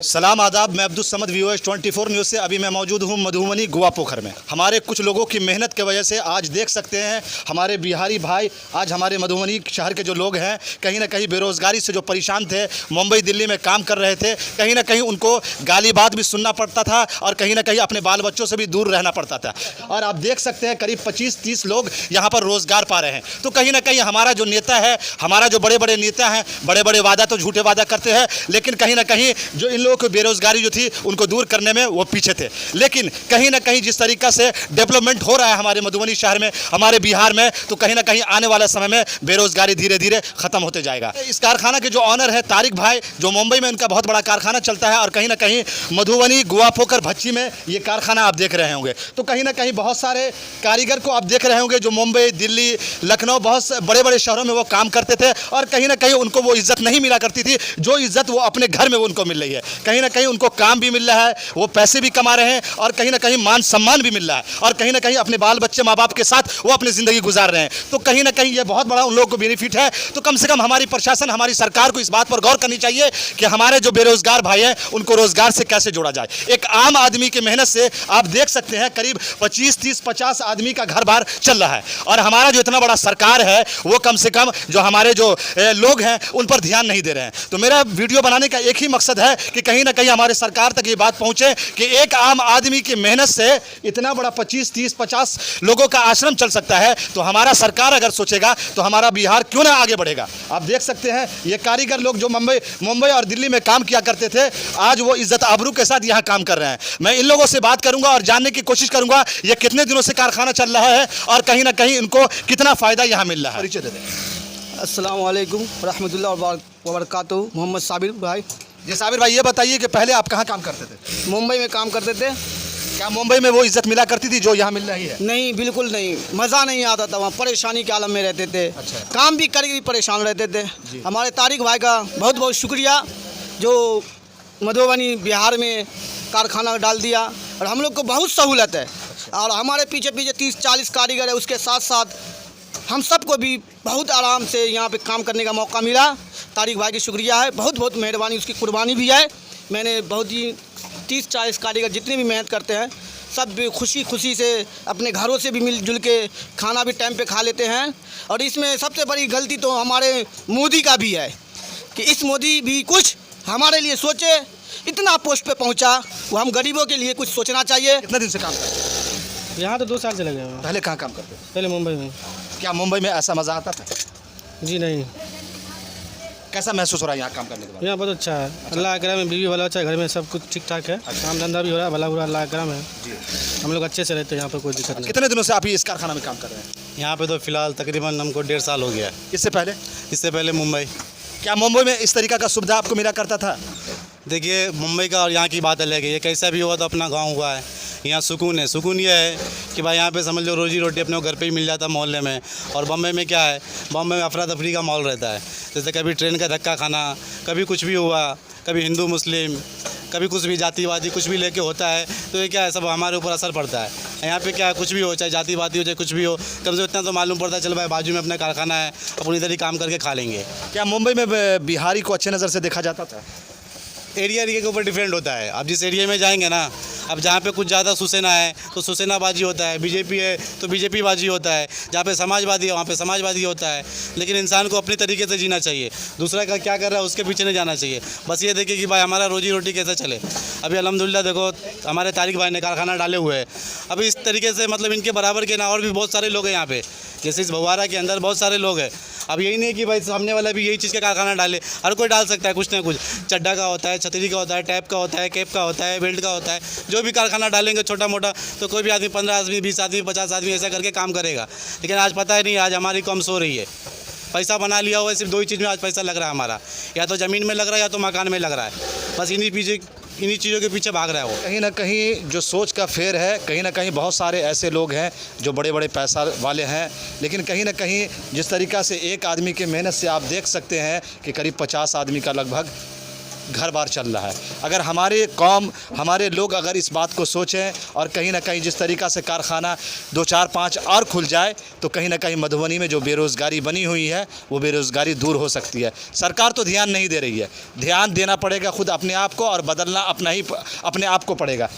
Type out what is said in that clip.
सलाम आदाब। मैं अब्दुल समद VOS 24 न्यूज़ से अभी मैं मौजूद हूँ मधुबनी गोवा पोखर में। हमारे कुछ लोगों की मेहनत की वजह से आज देख सकते हैं हमारे बिहारी भाई, आज हमारे मधुबनी शहर के जो लोग हैं कहीं ना कहीं बेरोज़गारी से जो परेशान थे, मुंबई दिल्ली में काम कर रहे थे, कहीं ना कहीं उनको गाली बात भी सुनना पड़ता था और कहीं ना कहीं अपने बाल बच्चों से भी दूर रहना पड़ता था। और आप देख सकते हैं करीब 25-30 लोग यहाँ पर रोज़गार पा रहे हैं। तो कहीं ना कहीं हमारा जो नेता है, हमारा जो बड़े बड़े नेता हैं, बड़े बड़े वादा तो झूठे वादा करते हैं, लेकिन कहीं ना कहीं जो इन लोगों को बेरोजगारी जो थी उनको दूर करने में वो पीछे थे। लेकिन कहीं ना कहीं जिस तरीका से डेवलपमेंट हो रहा है हमारे मधुबनी शहर में, हमारे बिहार में, तो कहीं ना कहीं आने वाले समय में बेरोजगारी धीरे धीरे खत्म होते जाएगा। इस कारखाना के जो ऑनर है तारिक भाई, जो मुंबई में उनका बहुत बड़ा कारखाना चलता है और कहीं ना कहीं मधुबनी गोवा पोखर भच्ची में ये कारखाना आप देख रहे होंगे। तो कहीं ना कहीं बहुत सारे कारीगर को आप देख रहे होंगे जो मुंबई, दिल्ली, लखनऊ, बहुत बड़े बड़े शहरों में वो काम करते थे और कहीं ना कहीं उनको वो इज्जत नहीं मिला करती थी जो इज्जत वो अपने घर में उनको मिल रही है। कहीं ना कहीं उनको काम भी मिल रहा है, वो पैसे भी कमा रहे हैं और कहीं ना कहीं मान सम्मान भी मिल रहा है और कहीं ना कहीं अपने बाल बच्चे माँ बाप के साथ वो अपनी ज़िंदगी गुजार रहे हैं। तो कहीं ना कहीं ये बहुत बड़ा उन लोगों को बेनिफिट है। तो कम से कम हमारी प्रशासन, हमारी सरकार को इस बात पर गौर करनी चाहिए कि हमारे जो बेरोजगार भाई हैं उनको रोजगार से कैसे जोड़ा जाए। एक आम आदमी की मेहनत से आप देख सकते हैं करीब 25, 30, 50 आदमी का घर बार चल रहा है और हमारा जो इतना बड़ा सरकार है वो कम से कम जो हमारे जो लोग हैं उन पर ध्यान नहीं दे रहे हैं। तो मेरा वीडियो बनाने का एक ही मकसद है कि कहीं ना कहीं हमारे सरकार तक ये बात पहुंचे कि एक आम आदमी की मेहनत से इतना बड़ा 25, 30, 50 लोगों का आश्रम चल सकता है। तो हमारा सरकार अगर सोचेगा तो हमारा बिहार क्यों ना आगे बढ़ेगा। आप देख सकते हैं ये कारीगर लोग जो मुंबई और दिल्ली में काम किया करते थे, आज वो इज्जत आबरू के साथ यहाँ काम कर रहे हैं। मैं इन लोगों से बात करूंगा और जानने की कोशिश करूंगा ये कितने दिनों से कारखाना चल रहा है और कहीं ना कहीं इनको कितना फायदा यहाँ मिल रहा है। परिचय दे दें। अस्सलाम वालेकुम रहमतुल्लाह व बरकातहू। मोहम्मद साबिर भाई। जी साबिर भाई, ये बताइए कि पहले आप कहाँ काम करते थे? मुंबई में काम करते थे। क्या मुंबई में वो इज्जत मिला करती थी जो यहाँ मिल रही है? नहीं, बिल्कुल नहीं, मज़ा नहीं आता था। वहाँ परेशानी के आलम में रहते थे। अच्छा। काम भी करके भी परेशान रहते थे। हमारे तारिक भाई का बहुत बहुत शुक्रिया जो मधुबनी बिहार में कारखाना डाल दिया और हम लोग को बहुत सहूलत है। और हमारे पीछे पीछे 30-40 कारीगर है, उसके साथ साथ हम सबको भी बहुत आराम से यहाँ पे काम करने का मौका मिला। तारिक भाई की शुक्रिया है, बहुत बहुत मेहरबानी, उसकी कुर्बानी भी है। मैंने बहुत ही 30-40 कारीगर जितने भी मेहनत करते हैं सब भी खुशी से अपने घरों से भी मिलजुल के खाना भी टाइम पे खा लेते हैं। और इसमें सबसे बड़ी गलती तो हमारे मोदी का भी है कि इस मोदी भी कुछ हमारे लिए सोचे, इतना पोस्ट पे पहुँचा, वो हम गरीबों के लिए कुछ सोचना चाहिए। कितने दिन से काम करते हैं? यहाँ तो 2 साल चले गए। पहले कहाँ काम करते थे? पहले मुंबई में। क्या मुंबई में ऐसा मज़ा आता था? जी नहीं, कैसा महसूस हो रहा है यहाँ काम करने के बाद? यहाँ बहुत अच्छा है। अल्लाह का करम है, बीवी वाला अच्छा है, घर में सब कुछ ठीक ठाक है। काम धंधा भी हो रहा है, भला बुरा अल्लाह का करम है। हम लोग अच्छे से रहते हैं, यहाँ पर कोई दिक्कत नहीं। कितने दिनों से आप इस कारखाना में काम कर रहे हैं? यहाँ पे तो फ़िलहाल तकरीबन हमको 1.5 साल हो गया है। इससे पहले मुंबई। क्या मुंबई में इस तरीका का सुविधा आपको मिला करता था? देखिए, मुंबई का और यहाँ की बात अलग है। ये कैसा भी हुआ तो अपना गांव हुआ है, यहाँ सुकून है। सुकून ये है कि भाई यहाँ पे समझ लो रोजी रोटी अपने घर पे ही मिल जाता है मोहल्ले में। और बम्बई में क्या है, बम्बई में अफरा तफरी का माहौल रहता है। जैसे कभी ट्रेन का धक्का खाना, कभी कुछ भी हुआ, कभी हिंदू मुस्लिम, कभी कुछ भी जातिवादी कुछ भी लेके होता है, तो ये क्या है, सब हमारे ऊपर असर पड़ता है। यहाँ पे क्या है, कुछ भी हो, चाहे जातिवादी हो चाहे कुछ भी हो, कम से इतना तो मालूम पड़ता है चल भाई बाजू में अपना कारखाना है, अपन इधर ही काम करके खा लेंगे। क्या मुंबई में बिहारी को अच्छे नज़र से देखा जाता था? एरिया के ऊपर डिफरेंट होता है। अब जिस एरिया में जाएंगे ना, अब जहाँ पे कुछ ज़्यादा सुसेना है तो सुसेनाबाजी होता है, बीजेपी है तो बीजेपी बाजी होता है, जहाँ पे समाजवादी है वहाँ पे समाजवादी होता है। लेकिन इंसान को अपने तरीके से जीना चाहिए, दूसरा का क्या कर रहा है उसके पीछे नहीं जाना चाहिए। बस ये देखिए कि भाई हमारा रोजी रोटी कैसे चले। अभी अल्हम्दुलिल्लाह देखो हमारे तारिक भाई ने कारखाना डाले हुए हैं। अभी इस तरीके से मतलब इनके बराबर के ना और भी बहुत सारे लोग हैं यहाँ पे, जैसे इस भवारा के अंदर बहुत सारे लोग हैं। अब यही नहीं कि भाई सामने वाला भी यही चीज़ का कारखाना डाले, हर कोई डाल सकता है कुछ ना कुछ। चड्डा का होता है, छतरी का होता है, टैप का होता है, कैप का होता है, बेल्ट का होता है। जो भी कारखाना डालेंगे छोटा मोटा तो कोई भी आदमी 15 आदमी, 20 आदमी, 50 आदमी ऐसा करके काम करेगा। लेकिन आज पता ही नहीं, आज हमारी कम सो रही है। पैसा बना लिया हुआ है, सिर्फ 2 ही चीज़ में आज पैसा लग रहा है हमारा, या तो ज़मीन में लग रहा है या तो मकान में लग रहा है। बस इन्हीं चीज़ों के पीछे भाग रहा है वो। कहीं ना कहीं जो सोच का फेर है, कहीं ना कहीं बहुत सारे ऐसे लोग हैं जो बड़े बड़े पैसा वाले हैं, लेकिन कहीं ना कहीं जिस तरीक़ा से एक आदमी की मेहनत से आप देख सकते हैं कि करीब 50 आदमी का लगभग घर बार चल रहा है। अगर हमारे कौम, हमारे लोग अगर इस बात को सोचें और कहीं ना कहीं जिस तरीक़ा से कारखाना 2, 4, 5 और खुल जाए तो कहीं ना कहीं मधुबनी में जो बेरोज़गारी बनी हुई है वो बेरोज़गारी दूर हो सकती है। सरकार तो ध्यान नहीं दे रही है, ध्यान देना पड़ेगा खुद अपने आप को और बदलना अपने आप को पड़ेगा।